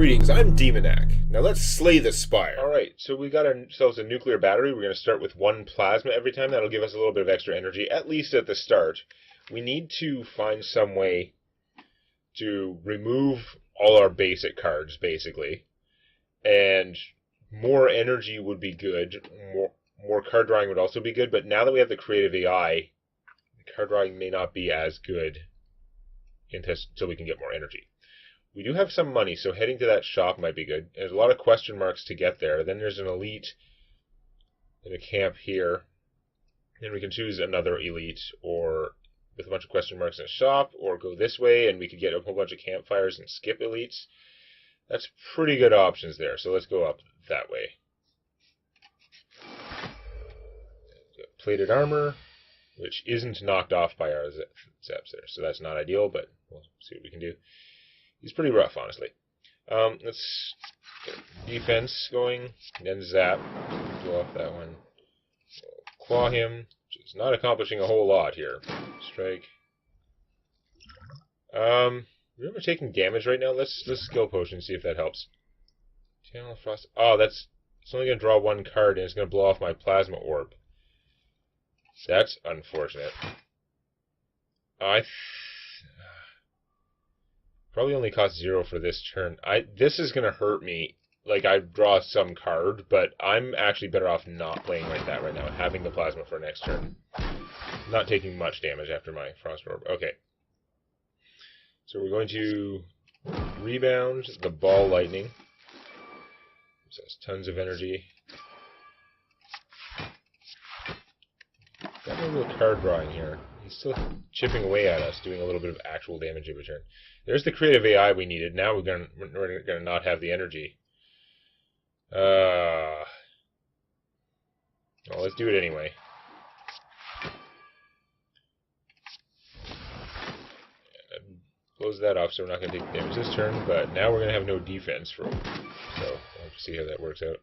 Greetings, I'm Demonac. Now let's slay the Spire. Alright, so we got ourselves a nuclear battery. We're going to start with one plasma every time. That'll give us a little bit of extra energy, at least at the start. We need to find some way to remove all our basic cards, basically. And more energy would be good. More card drawing would also be good. But now that we have the creative AI, the card drawing may not be as good until we can get more energy. We do have some money, so heading to that shop might be good. There's a lot of question marks to get there. Then there's an elite in a camp here. Then we can choose another elite, or with a bunch of question marks in a shop, or go this way, and we could get a whole bunch of campfires and skip elites. That's pretty good options there, so let's go up that way. Plated armor, which isn't knocked off by our zaps there, so that's not ideal, but we'll see what we can do. He's pretty rough, honestly. Let's get defense going, then zap. Go off that one. We'll claw him, which is not accomplishing a whole lot here. Strike. Remember taking damage right now? Let's skill potion, see if that helps. Channel Frost. Oh, it's only going to draw one card, and it's going to blow off my plasma orb. That's unfortunate. Probably only cost 0 for this turn. This is going to hurt me. Like, I draw some card, but I'm actually better off not playing like that right now, having the plasma for next turn. Not taking much damage after my Frost Orb. Okay. So we're going to rebound the Ball Lightning. This has tons of energy. Got no real card drawing here. He's still chipping away at us, doing a little bit of actual damage every turn. There's the creative AI we needed. Now we're gonna not have the energy. Well, let's do it anyway. Close that off, so we're not gonna take damage this turn. But now we're gonna have no defense for. So we'll have to see how that works out.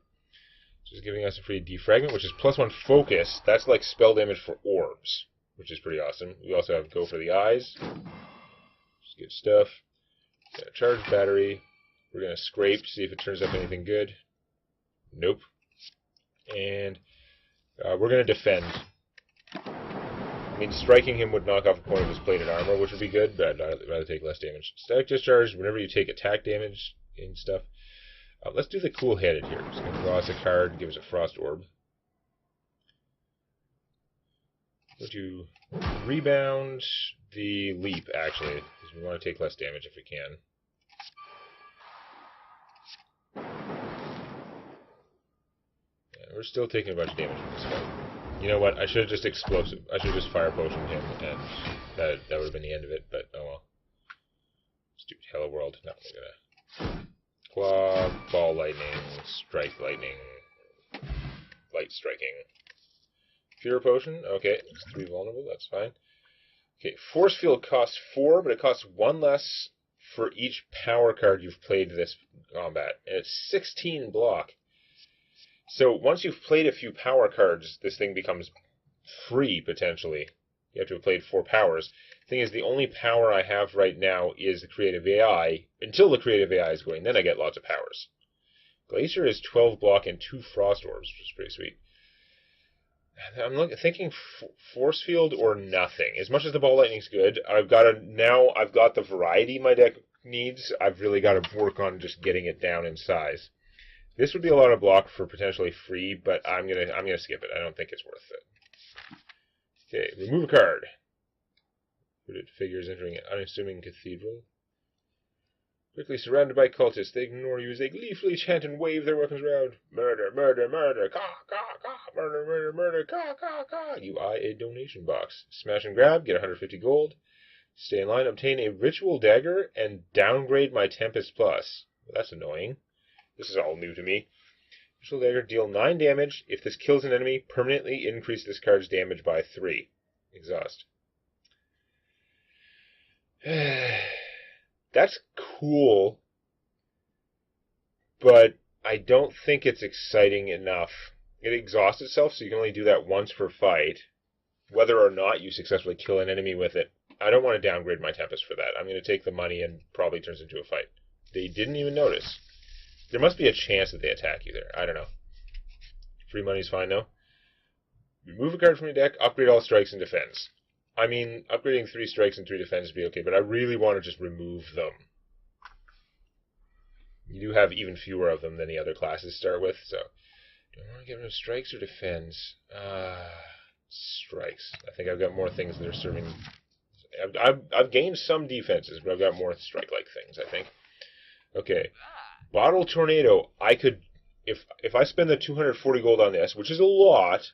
Just giving us a free defragment, which is +1 focus. That's like spell damage for orbs, which is pretty awesome. We also have go for the eyes. Just good stuff. Got a charged battery. We're going to scrape, see if it turns up anything good. Nope. And we're going to defend. I mean, striking him would knock off a point of his plated armor, which would be good, but I'd rather take less damage. Static discharge, whenever you take attack damage and stuff. Let's do the cool-headed here. Just going to draw us a card and give us a Frost Orb. Go to rebound the leap, actually, because we want to take less damage if we can. Yeah, we're still taking a bunch of damage from this fight. You know what? I should have just explosive. I should have just fire potioned him, and that would have been the end of it. But oh well. Let's do Hello World. No, we're gonna claw, ball lightning, strike lightning, light striking. Fear potion, okay, it's 3 vulnerable, that's fine. Okay, force field costs 4, but it costs 1 less for each power card you've played this combat, and it's 16 block. So once you've played a few power cards, this thing becomes free, potentially. You have to have played 4 powers. The thing is, the only power I have right now is the creative AI. Until the creative AI is going, then I get lots of powers. Glacier is 12 block and 2 Frost Orbs, which is pretty sweet. I'm thinking force field or nothing. As much as the ball lightning's good, I've got the variety my deck needs. I've really got to work on just getting it down in size. This would be a lot of block for potentially free, but I'm gonna skip it. I don't think it's worth it. Okay, remove a card. Hooded figures entering an unassuming cathedral. Quickly surrounded by cultists, they ignore you as they gleefully chant and wave their weapons around. Murder, murder, murder, ka, ka, ka, murder, murder, murder, ka, ka, ka. You eye a donation box. Smash and grab, get 150 gold. Stay in line, obtain a ritual dagger, and downgrade my Tempest Plus. Well, that's annoying. This is all new to me. Ritual dagger, deal 9 damage. If this kills an enemy, permanently increase this card's damage by 3. Exhaust. That's cool, but I don't think it's exciting enough. It exhausts itself, so you can only do that once per fight, whether or not you successfully kill an enemy with it. I don't want to downgrade my Tempest for that. I'm going to take the money and probably turns into a fight. They didn't even notice. There must be a chance that they attack you there. I don't know. Free money's fine, though. Remove a card from your deck, upgrade all strikes and defense. I mean, upgrading 3 strikes and 3 defense would be okay, but I really want to just remove them. You do have even fewer of them than the other classes start with, so... Do I want to get rid of strikes or defense? Strikes. I think I've got more things that are serving... I've gained some defenses, but I've got more strike-like things, I think. Okay. Bottle Tornado. I could... If I spend the 240 gold on this, which is a lot,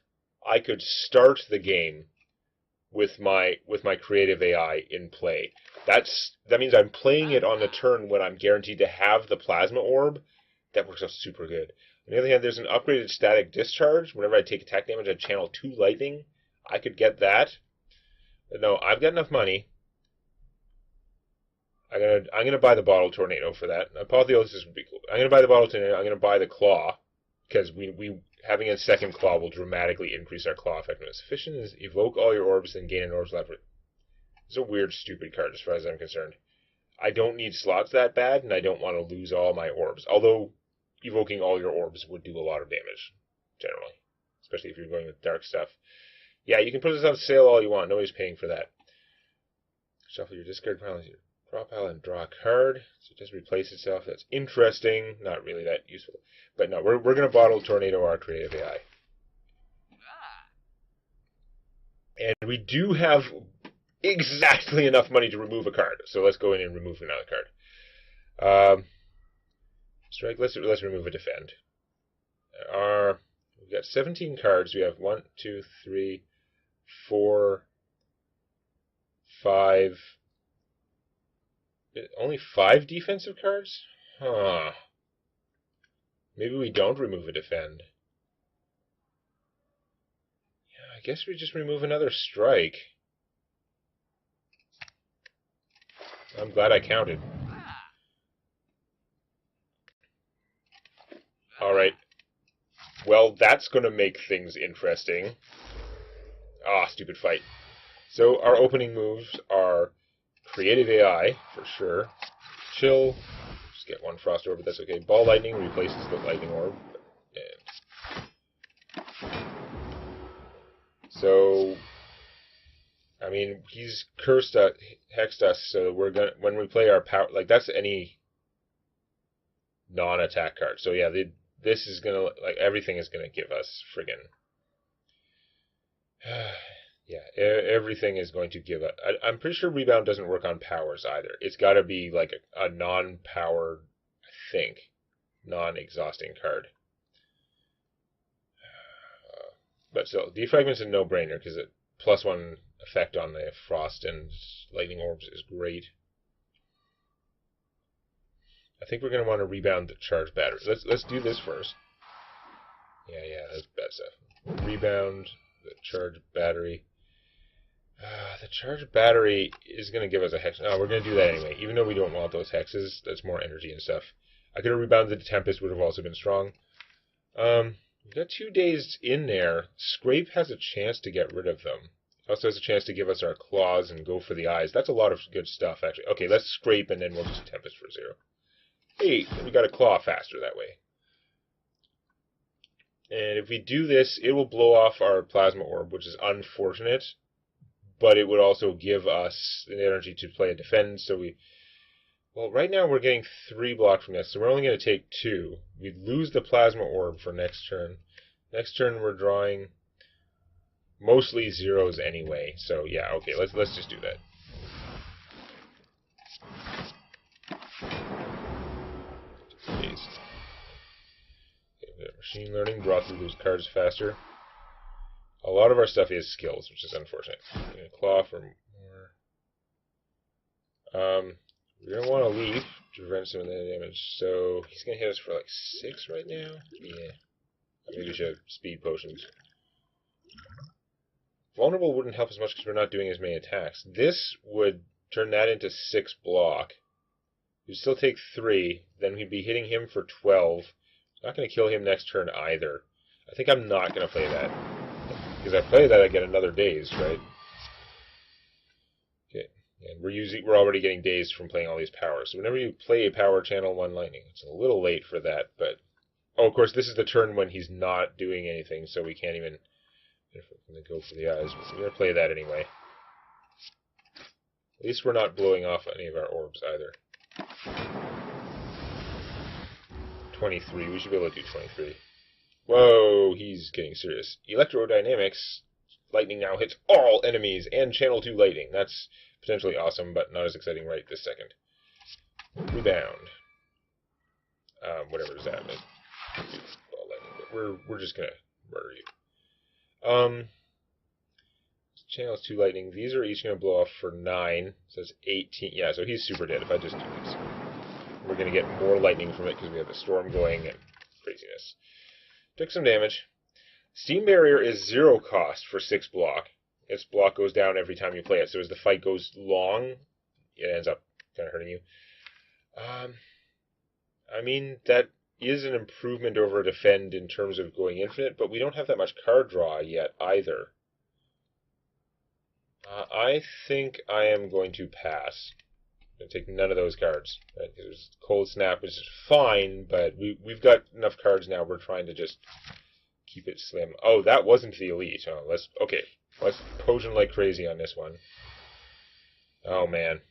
I could start the game with my creative AI in play. That means I'm playing it on the turn when I'm guaranteed to have the plasma orb. That works out super good. On the other hand, there's an upgraded static discharge. Whenever I take attack damage, I channel 2 lightning. I could get that. But no, I've got enough money. I'm gonna buy the Bottle Tornado for that. Apotheosis would be cool. I'm gonna buy the Bottle Tornado. I'm gonna buy the Claw, because we having a second Claw will dramatically increase our Claw effectiveness. Efficient is evoke all your orbs, then gain an orbs left. It's a weird, stupid card as far as I'm concerned. I don't need slots that bad, and I don't want to lose all my orbs. Although evoking all your orbs would do a lot of damage, generally, especially if you're going with dark stuff. Yeah, you can put this on sale all you want. Nobody's paying for that. Shuffle your discard pile. Draw pile and draw a card. So it just replace itself. That's interesting. Not really that useful. But no, we're going to Bottle Tornado our creative AI. And we do have exactly enough money to remove a card. So let's go in and remove another card. Strike. Let's remove a defend. We've got 17 cards. We have 1, 2, 3, 4, 5... Only 5 defensive cards? Huh. Maybe we don't remove a defend. Yeah, I guess we just remove another strike. I'm glad I counted. Alright. Well, that's going to make things interesting. Ah, stupid fight. So, our opening moves are... Creative AI, for sure. Chill. Just get 1 Frost Orb, but that's okay. Ball Lightning replaces the Lightning Orb. And so, I mean, he's cursed us, hexed us, so we're gonna, when we play our power, like, that's any non-attack card. So yeah, this is gonna, like, everything is gonna give us friggin'... Yeah, everything is going to give up. I'm pretty sure Rebound doesn't work on powers either. It's got to be like a non-power, I think, non-exhausting card. But still, Defragment's a no-brainer because it +1 effect on the Frost and Lightning Orbs is great. I think we're going to want to Rebound the Charge Battery. Let's do this first. Yeah, that's bad stuff. Rebound the Charge Battery. The charge battery is going to give us a hex. No, we're going to do that anyway. Even though we don't want those hexes, that's more energy and stuff. I could have rebounded the Tempest, would have also been strong. We've got 2 days in there. Scrape has a chance to get rid of them. Also has a chance to give us our claws and go for the eyes. That's a lot of good stuff, actually. Okay, let's scrape and then we'll just Tempest for 0. Hey, we got a claw faster that way. And if we do this, it will blow off our Plasma Orb, which is unfortunate. But it would also give us the energy to play a defend, so well, right now we're getting 3 blocks from this, so we're only going to take 2. We'd lose the Plasma Orb for next turn. Next turn we're drawing mostly 0s anyway, so yeah, okay, let's just do that. Paste. Okay, machine learning, draw through those cards faster. A lot of our stuff is skills, which is unfortunate. Claw for more. We're going to want to leaf to prevent some of the damage. So he's going to hit us for like 6 right now. Yeah. Maybe we should have speed potions. Vulnerable wouldn't help as much because we're not doing as many attacks. This would turn that into 6 block. We'd still take 3. Then we'd be hitting him for 12. It's not going to kill him next turn either. I think I'm not going to play that. Because I play that, I get another daze, right? Okay. And we're already getting dazed from playing all these powers. So whenever you play a power, channel 1 lightning. It's a little late for that, but... Oh, of course, this is the turn when he's not doing anything, so we can't even... If we're going to go for the eyes, but we're going to play that anyway. At least we're not blowing off any of our orbs either. 23. We should be able to do 23. Whoa, he's getting serious. Electrodynamics. Lightning now hits all enemies and channel 2 lightning. That's potentially awesome, but not as exciting right this second. Rebound. Whatever is that. Ball lightning, but we're just gonna murder you. Channels 2 lightning. These are each gonna blow off for 9. So it's 18. Yeah, so he's super dead if I just do these. We're gonna get more lightning from it because we have a storm going and craziness. Took some damage. Steam Barrier is 0 cost for 6 block. Its block goes down every time you play it, so as the fight goes long, it ends up kind of hurting you. I mean, that is an improvement over Defend in terms of going infinite, but we don't have that much card draw yet either. I think I am going to pass. I'm going to take none of those cards. Right? There's Cold Snap, which is fine, but we've got enough cards now. We're trying to just keep it slim. Oh, that wasn't the elite. Oh, let's potion like crazy on this one. Oh man,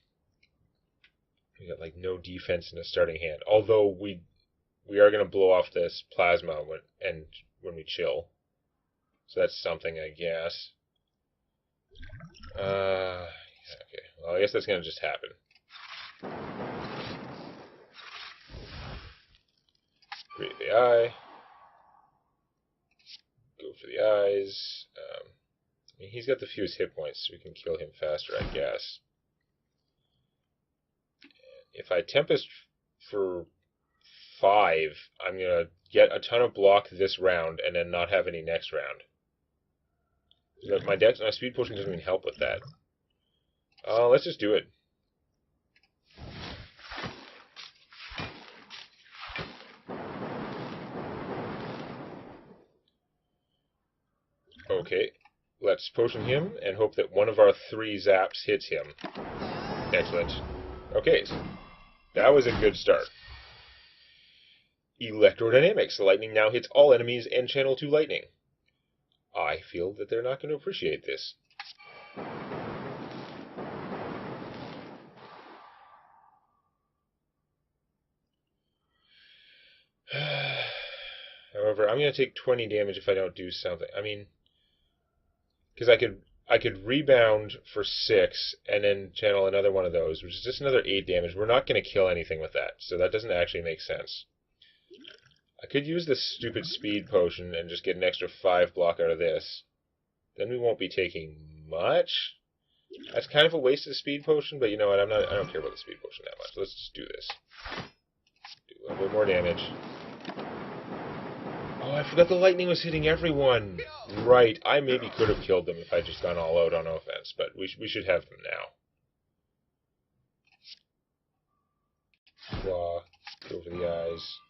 we got like no defense in the starting hand. Although we are gonna blow off this plasma when we chill, so that's something, I guess. Okay. Well, I guess that's gonna just happen. Create the eye. Go for the eyes. I mean, he's got the fewest hit points, so we can kill him faster, I guess. If I Tempest for 5, I'm going to get a ton of block this round and then not have any next round. But my speed potion doesn't even help with that. Let's just do it. Okay, let's potion him and hope that one of our 3 zaps hits him. Excellent. Okay, so that was a good start. Electrodynamics. The lightning now hits all enemies and channel 2 lightning. I feel that they're not going to appreciate this. However, I'm going to take 20 damage if I don't do something. I mean, because I could rebound for 6 and then channel another one of those, which is just another 8 damage. We're not going to kill anything with that, so that doesn't actually make sense. I could use this stupid speed potion and just get an extra 5 block out of this. Then we won't be taking much. That's kind of a waste of the speed potion, but you know what? I don't care about the speed potion that much. Let's just do this. Do a little bit more damage. Oh, I forgot the lightning was hitting everyone. Right, I maybe could have killed them if I'd just gone all out on offense, but we should have them now. Claw, go for the eyes.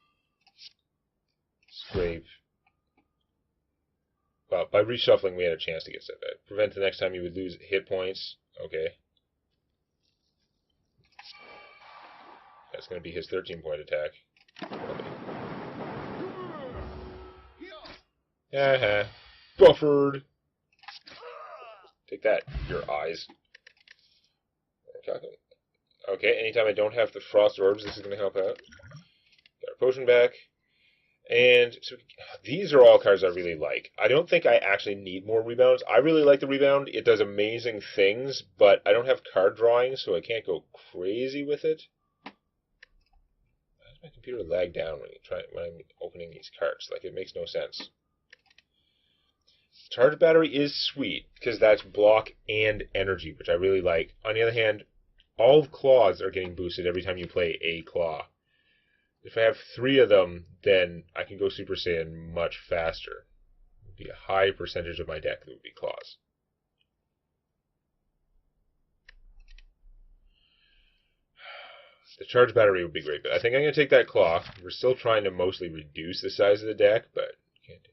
Scrape. Well, by reshuffling we had a chance to get set back. Prevent the next time you would lose hit points. Okay. That's going to be his 13-point attack. Probably. Buffered. Take that, your eyes. Okay, anytime I don't have the frost orbs, this is going to help out. Got our potion back. And so these are all cards I really like. I don't think I actually need more rebounds. I really like the rebound. It does amazing things, but I don't have card drawing, so I can't go crazy with it. Why does my computer lag down when I'm opening these cards? Like, it makes no sense. Charge battery is sweet, because that's block and energy, which I really like. On the other hand, all claws are getting boosted every time you play a claw. If I have 3 of them, then I can go Super Saiyan much faster. It would be a high percentage of my deck that would be claws. The charge battery would be great, but I think I'm going to take that claw. We're still trying to mostly reduce the size of the deck, but can't do.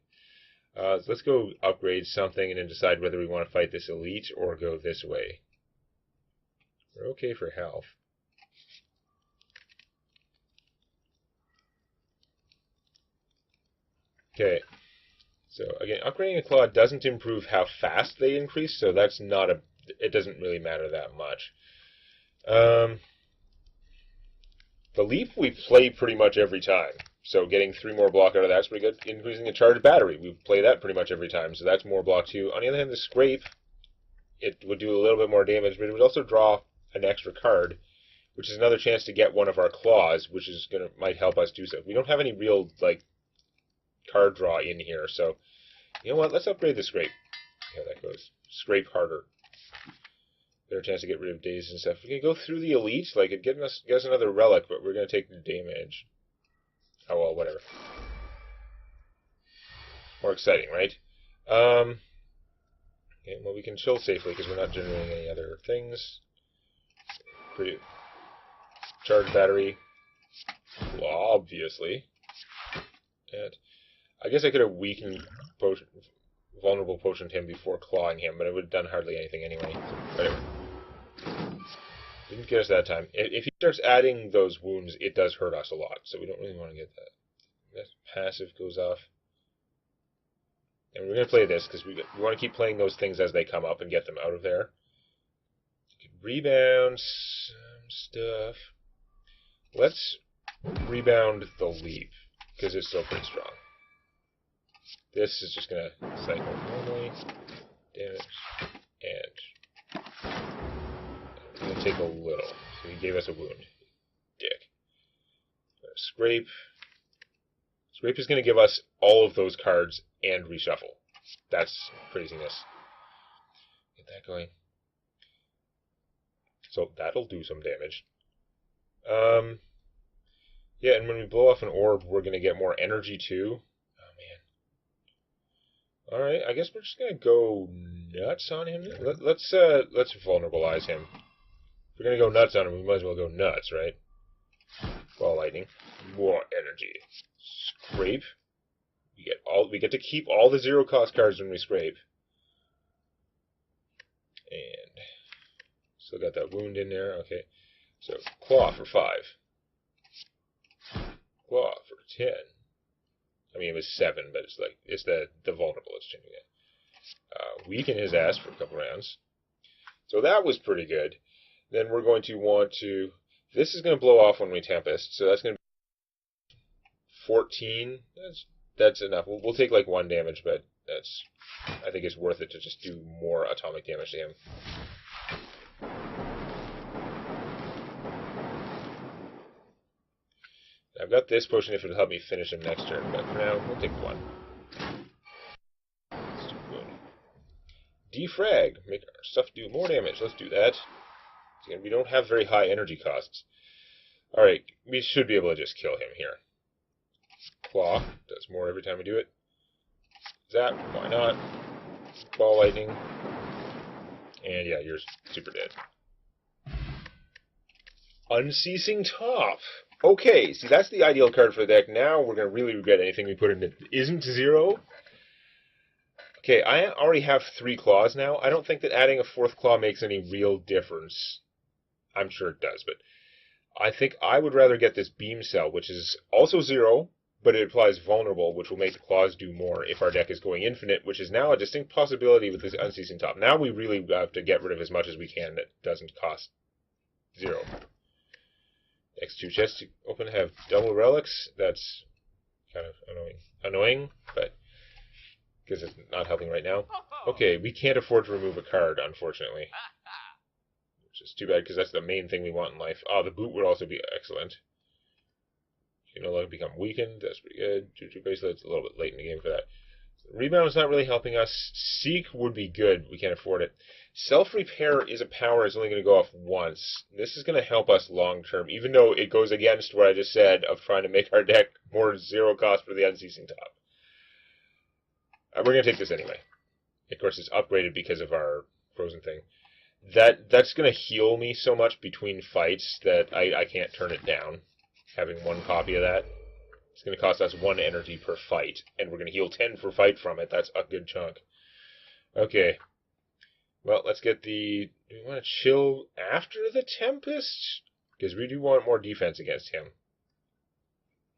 So let's go upgrade something and then decide whether we want to fight this elite or go this way. We're okay for health. Okay. So again, upgrading a claw doesn't improve how fast they increase, so that's not a... It doesn't really matter that much. The leap we play pretty much every time. So getting 3 more block out of that's pretty good. Increasing a charged battery, we play that pretty much every time, so that's more block too. On the other hand, the scrape, it would do a little bit more damage, but it would also draw an extra card, which is another chance to get one of our claws, which is might help us do so. We don't have any real card draw in here, so you know what? Let's upgrade the scrape. See how that goes. Scrape harder. Better chance to get rid of daze and stuff. We can go through the elite, it get us another relic, but we're gonna take the damage. Oh well, whatever. More exciting, right? Okay, well we can chill safely because we're not generating any other things. Pretty charged battery, well, obviously. And I guess I could have weakened vulnerable potioned him before clawing him, but it would have done hardly anything anyway. So whatever. Didn't get us that time. If he starts adding those wounds, it does hurt us a lot, so we don't really want to get that. That passive goes off. And we're going to play this, because we want to keep playing those things as they come up and get them out of there. Rebound some stuff. Let's rebound the leap, because it's still pretty strong. This is just going to cycle normally. Damage. And it's going to take a little. So he gave us a wound. Dick. Scrape. Scrape is going to give us all of those cards and reshuffle. That's craziness. Get that going. So that'll do some damage. Yeah, and when we blow off an orb, we're going to get more energy too. Oh man. Alright, I guess we're just going to go nuts on him. Let's vulnerabilize him. If we're going to go nuts on him, we might as well go nuts, right? Ball lightning. More energy. Scrape. We get to keep all the 0-cost cards when we scrape. And still got that wound in there. Okay. So claw for 5. Claw for 10. I mean, it was 7, but it's the vulnerable that's changing it. Weaken his ass for a couple rounds. So that was pretty good. Then we're going to want to... This is going to blow off when we Tempest, so that's going to be 14. That's enough. We'll take 1 damage, but I think it's worth it to just do more atomic damage to him. I've got this potion if it'll help me finish him next turn, but for now, we'll take 1. Let's do wound. Defrag. Make our stuff do more damage. Let's do that. Again, we don't have very high energy costs. Alright, we should be able to just kill him here. Claw. Does more every time we do it. Zap. Why not? Ball lightning. And yeah, you're super dead. Unceasing Top. Okay, see, that's the ideal card for the deck. Now we're going to really regret anything we put in that isn't 0. Okay, I already have 3 claws now. I don't think that adding a 4th claw makes any real difference. I'm sure it does, but I think I would rather get this Beam Cell, which is also 0, but it applies Vulnerable, which will make the claws do more if our deck is going infinite, which is now a distinct possibility with this Unceasing Top. Now we really have to get rid of as much as we can that doesn't cost 0. Next 2 chests to open have double relics. That's kind of annoying, but because it's not helping right now. Okay, we can't afford to remove a card, unfortunately. Which is too bad, because that's the main thing we want in life. Oh, the boot would also be excellent. You no longer become weakened. That's pretty good. Juju Bracelet's a little bit late in the game for that. Rebound is not really helping us. Seek would be good. We can't afford it. Self-Repair is a power that's only going to go off once. This is going to help us long-term, even though it goes against what I just said of trying to make our deck more 0 cost for the Unceasing Top. We're going to take this anyway. Of course, it's upgraded because of our frozen thing. That's going to heal me so much between fights that I can't turn it down, having 1 copy of that. It's going to cost us 1 energy per fight, and we're going to heal 10 per fight from it. That's a good chunk. Okay. Well, let's get the... Do we want to chill after the Tempest? Because we do want more defense against him.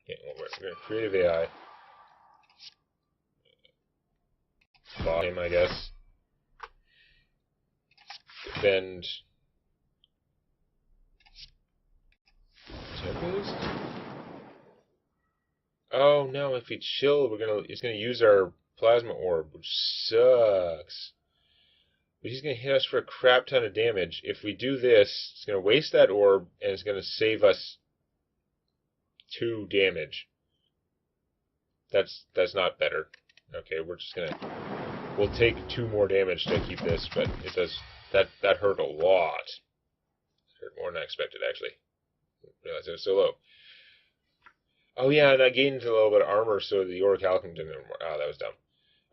Okay, well, we're going to creative AI. Spot him, I guess. Defend. Tempest? Oh no, if we chill, it's gonna use our plasma orb, which sucks. But he's gonna hit us for a crap ton of damage. If we do this, it's gonna waste that orb, and it's gonna save us 2 damage. That's not better. Okay, we'll take 2 more damage to keep this, but it does that hurt a lot. It hurt more than I expected, actually. Didn't realize it was so low. Oh yeah, and I gained a little bit of armor, so the orichalcum didn't anymore. Oh, that was dumb.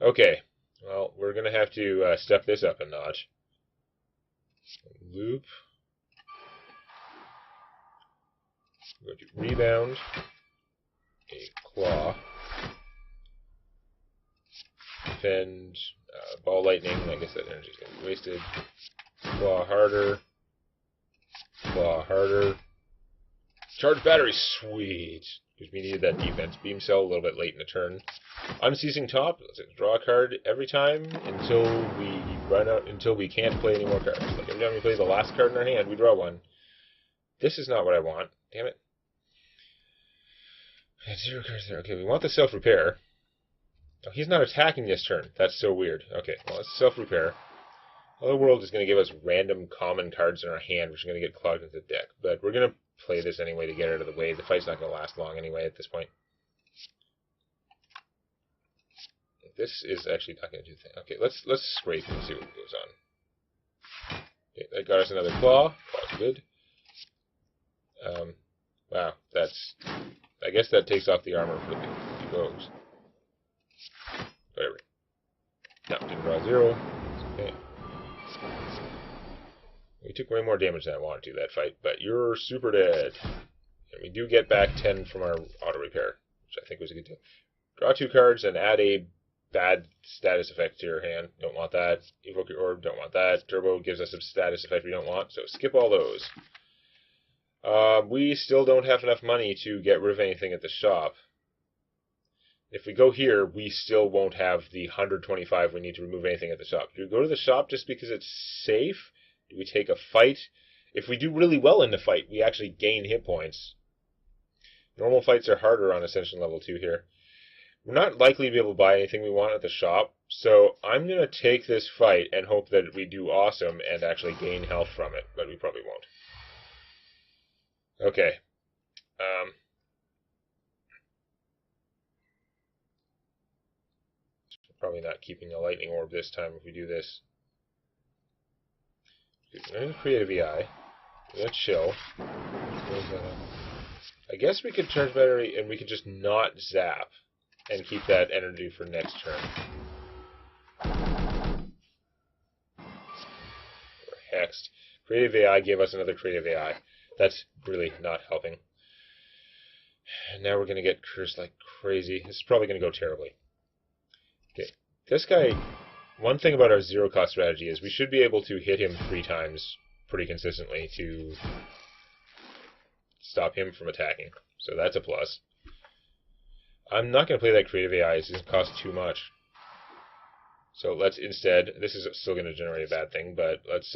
Okay, well, we're gonna have to step this up a notch. Loop. Go to rebound. A claw. Defend. Ball lightning. I guess that energy is gonna be wasted. Claw harder. Claw harder. Charge battery, sweet. Because we needed that defense. Beam cell a little bit late in the turn. Unceasing top. Let's draw a card every time until we run out. Until we can't play any more cards. Like every time we play the last card in our hand, we draw one. This is not what I want. Damn it. 0 cards there. Okay, we want the self repair. Oh, he's not attacking this turn. That's so weird. Okay, well, let's self repair. Other World is going to give us random common cards in our hand, which are going to get clogged into the deck. But we're going to play this anyway to get it out of the way. The fight's not going to last long anyway at this point. This is actually not going to do the thing. Okay, let's scrape and see what goes on. Okay, that got us another claw. Claw's good. Wow, that's... I guess that takes off the armor for the bows. Whatever. No, didn't draw 0. Okay. We took way more damage than I wanted to that fight, but you're super dead. And we do get back 10 from our auto repair, which I think was a good deal. Draw 2 cards and add a bad status effect to your hand. Don't want that. Evoke your orb. Don't want that. Turbo gives us a status effect we don't want, so skip all those. We still don't have enough money to get rid of anything at the shop. If we go here, we still won't have the 125 we need to remove anything at the shop. Do we go to the shop just because it's safe? Do we take a fight? If we do really well in the fight, we actually gain hit points. Normal fights are harder on Ascension level 2 here. We're not likely to be able to buy anything we want at the shop, so I'm going to take this fight and hope that we do awesome and actually gain health from it, but we probably won't. Okay. Probably not keeping a lightning orb this time if we do this. We're going to create a VI. We're going to chill. I guess we could charge battery and we could just not zap and keep that energy for next turn. We're hexed. Creative AI gave us another creative AI. That's really not helping. And now we're going to get cursed like crazy. This is probably going to go terribly. Okay, this guy, one thing about our zero cost strategy is we should be able to hit him 3 times pretty consistently to stop him from attacking. So that's a plus. I'm not going to play that creative AI. It's going to cost too much. So let's instead, this is still going to generate a bad thing, but let's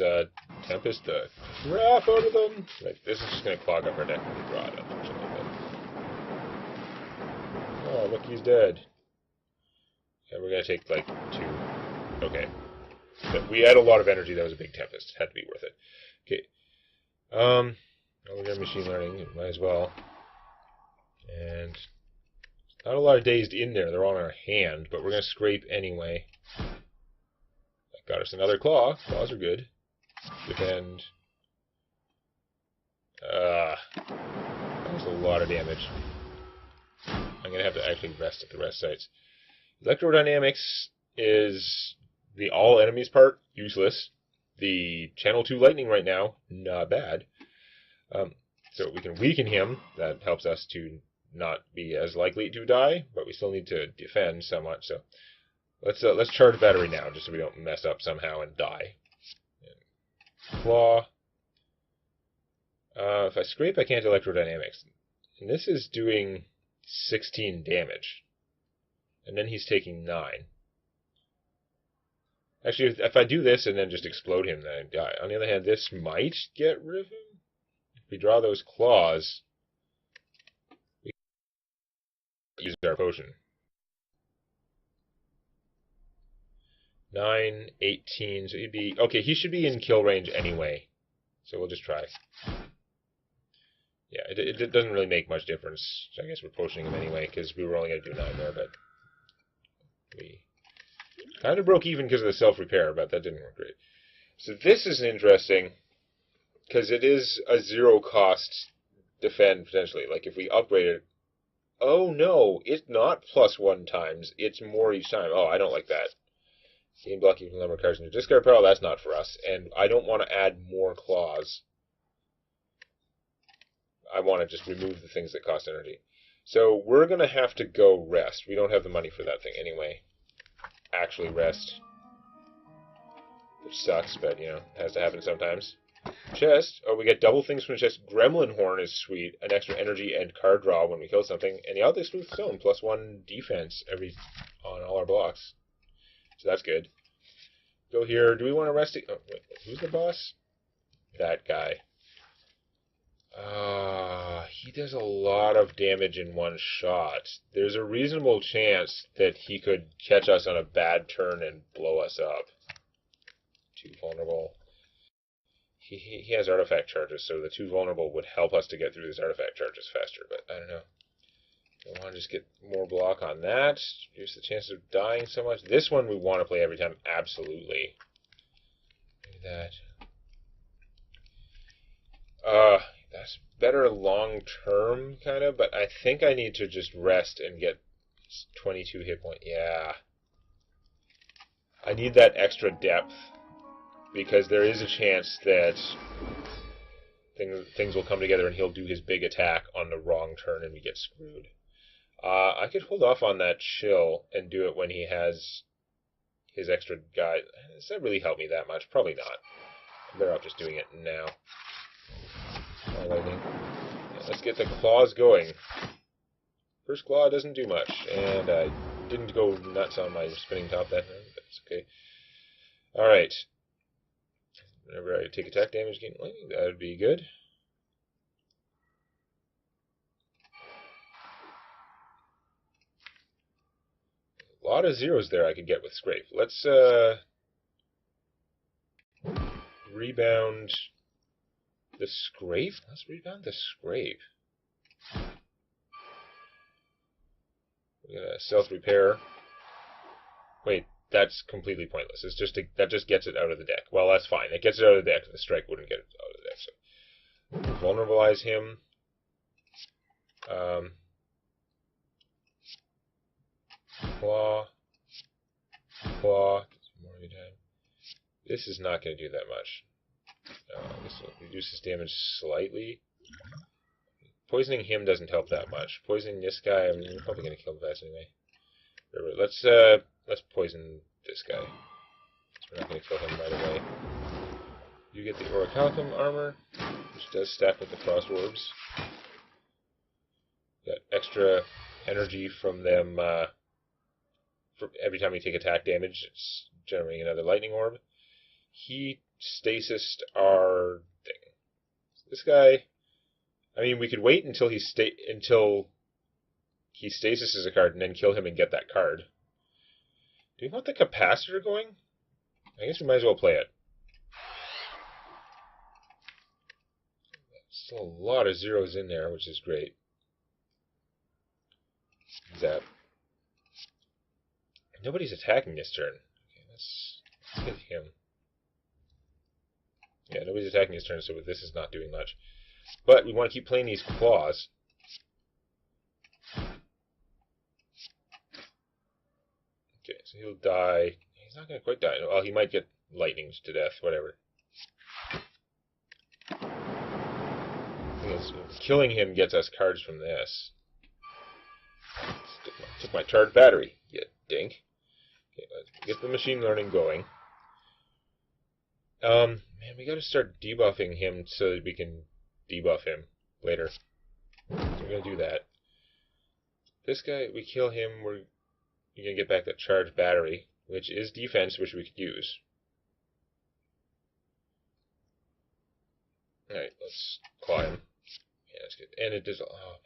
Tempest the crap out of them. Like, this is just going to clog up our deck when we draw it, unfortunately. But... oh, look, he's dead. And we're going to take, like, 2. Okay. But we had a lot of energy. That was a big Tempest. Had to be worth it. Okay. Well, we're going to machine learning. Might as well. And not a lot of dazed in there. They're all in our hand, but we're going to scrape anyway. That got us another claw. Claws are good. Defend. That was a lot of damage. I'm going to have to actually rest at the rest sites. Electrodynamics is the all enemies part, useless. The channel 2 lightning right now, not bad. So we can weaken him. That helps us to not be as likely to die, but we still need to defend somewhat. So let's charge battery now, just so we don't mess up somehow and die. Claw. If I scrape, I can't electrodynamics. And this is doing 16 damage. And then he's taking 9. Actually, if I do this and then just explode him, then I die. On the other hand, this might get rid of him. If we draw those claws, we can use our potion. 9, 18, so he'd be... Okay, he should be in kill range anyway. So we'll just try. Yeah, it doesn't really make much difference. I guess we're potioning him anyway, because we were only going to do 9 there, but... We kind of broke even because of the self-repair, but that didn't work great. So this is interesting, because it is a zero-cost defend, potentially. Like, if we upgrade it... Oh, no, it's not +1 times. It's more each time. Oh, I don't like that. Game blocking from number of cards in your discard pile, that's not for us. And I don't want to add more claws. I want to just remove the things that cost energy. So we're going to have to go rest. We don't have the money for that thing anyway. Actually rest. Which sucks, but, you know, it has to happen sometimes. Chest. Oh, we get double things from the chest. Gremlin Horn is sweet. An extra energy and card draw when we kill something. And the other Smooth Stone, +1 defense on all our blocks. So that's good. Go here. Do we want to rest it? Oh, wait, who's the boss? That guy. He does a lot of damage in one shot. There's a reasonable chance that he could catch us on a bad turn and blow us up. Too vulnerable. He has artifact charges, so the too vulnerable would help us to get through these artifact charges faster, but I don't know. I want to just get more block on that. Reduce the chance of dying so much. This one we want to play every time, absolutely. Maybe that. That's better long term, kind of, but I think I need to just rest and get 22 hit point. Yeah. I need that extra depth, because there is a chance that things will come together and he'll do his big attack on the wrong turn and we get screwed. I could hold off on that chill and do it when he has his extra guy. Does that really help me that much? Probably not. I'm better off just doing it now. Lightning. Let's get the claws going. First claw doesn't do much, and I didn't go nuts on my spinning top that time, but it's okay. Alright. Whenever I take attack damage, gain lightning, that would be good. A lot of zeros there I could get with Scrape. Let's rebound the Scrape? Let's rebound the Scrape. We're gonna self-repair. Wait, that's completely pointless. It's just that just gets it out of the deck. Well, that's fine. It gets it out of the deck. The strike wouldn't get it out of the deck. So vulnerabilize him. Claw. More every time. This is not going to do that much. This will reduce his damage slightly. Poisoning him doesn't help that much. Poisoning this guy, I mean, we're probably going to kill him fast anyway. Let's poison this guy. We're not going to kill him right away. You get the Orichalcum armor, which does stack with the Frost Orbs. Got extra energy from them. For every time we take attack damage, it's generating another lightning orb. He stasised our thing. This guy, I mean, we could wait until he stasises a card and then kill him and get that card. Do we want the capacitor going? I guess we might as well play it. Still a lot of zeros in there, which is great. Zap. Nobody's attacking this turn. Okay, let's hit him. Yeah, nobody's attacking his turn, so this is not doing much. But we want to keep playing these claws. Okay, so he'll die. He's not going to quite die. Well, he might get lightninged to death, whatever. The thing is, killing him gets us cards from this. Took my charged battery, you dink. Okay, let's get the machine learning going. Man, we gotta start debuffing him so that we can debuff him later. So we're gonna do that. This guy, we kill him, we're gonna get back that charged battery, which is defense, which we could use. Alright, let's claw him. Yeah, that's good. And it does. Oh,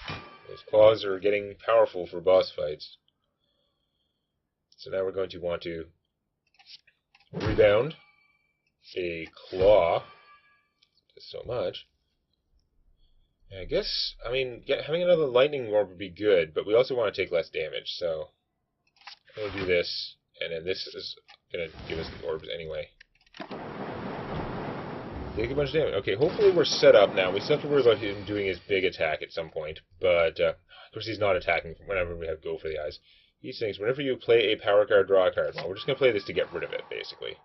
man. Those claws are getting powerful for boss fights. So now we're going to want to rebound a claw. Just so much. And I guess, I mean, having another lightning orb would be good, but we also want to take less damage, so I'm going to do this, and then this is going to give us the orbs anyway. Take a bunch of damage. Okay, hopefully we're set up now. We still have to worry about him doing his big attack at some point, but of course he's not attacking whenever we have go for the eyes. He thinks whenever you play a power card, draw a card. Well, we're just going to play this to get rid of it, basically.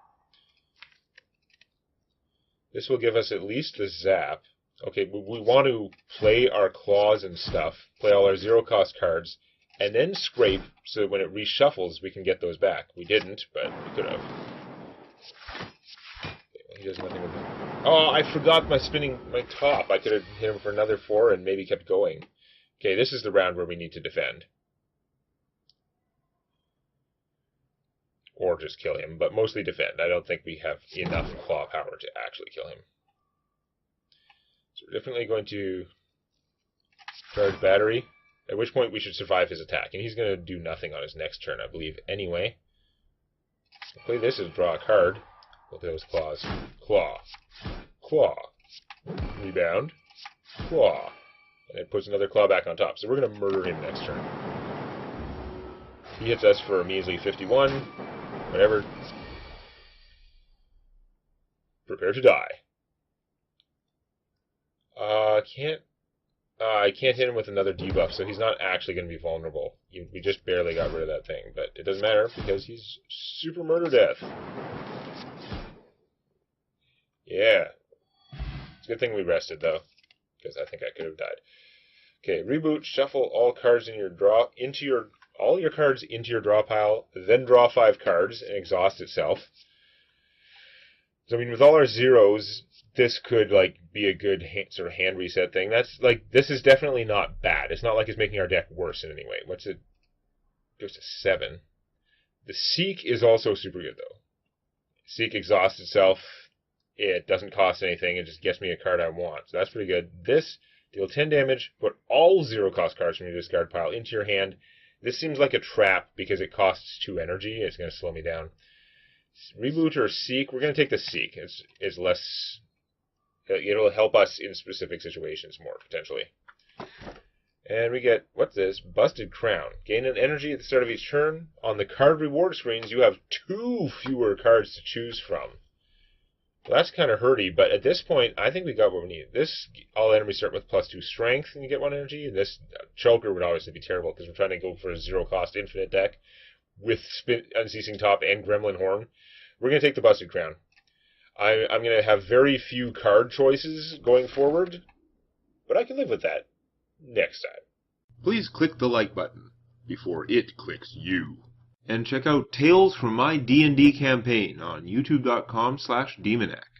This will give us at least the zap. Okay, we want to play our claws and stuff, play all our zero-cost cards, and then scrape so that when it reshuffles, we can get those back. We didn't, but we could have. He does nothing with it. Oh, I forgot my top. I could have hit him for another 4 and maybe kept going. Okay, this is the round where we need to defend. Or just kill him, but mostly defend. I don't think we have enough claw power to actually kill him. So we're definitely going to charge battery, at which point we should survive his attack. And he's going to do nothing on his next turn, I believe, anyway. We'll play this as draw a card. We'll play those claws. Claw. Claw. Rebound. Claw. And it puts another claw back on top. So we're going to murder him next turn. He hits us for a measly 51. Whatever. Prepare to die. I can't hit him with another debuff, so he's not actually going to be vulnerable. We just barely got rid of that thing, but it doesn't matter because he's super murder death. Yeah. It's a good thing we rested, though, because I think I could have died. Okay, reboot, shuffle all cards in your draw all your cards into your draw pile, then draw 5 cards and exhaust itself. So I mean, with all our zeros, this could be a good sort of hand reset thing. This is definitely not bad. It's not like it's making our deck worse in any way. What's it? Goes to 7. The Seek is also super good though. Seek exhausts itself. It doesn't cost anything. It just gets me a card I want. So that's pretty good. This deal 10 damage. Put all 0-cost cards from your discard pile into your hand. This seems like a trap because it costs 2 energy. It's going to slow me down. Reboot or Seek. We're going to take the Seek. It's less. It'll help us in specific situations more, potentially. And we get, what's this? Busted Crown. Gain an energy at the start of each turn. On the card reward screens, you have 2 fewer cards to choose from. Well, that's kind of hurty, but at this point, I think we got what we need. This, all enemies start with +2 strength, and you get 1 energy. And this Choker would obviously be terrible, because we're trying to go for a 0-cost infinite deck with Unceasing Top and Gremlin Horn. We're going to take the Busted Crown. I'm going to have very few card choices going forward, but I can live with that next time. Please click the like button before it clicks you. And check out Tales from My D&D Campaign on youtube.com/Demonac.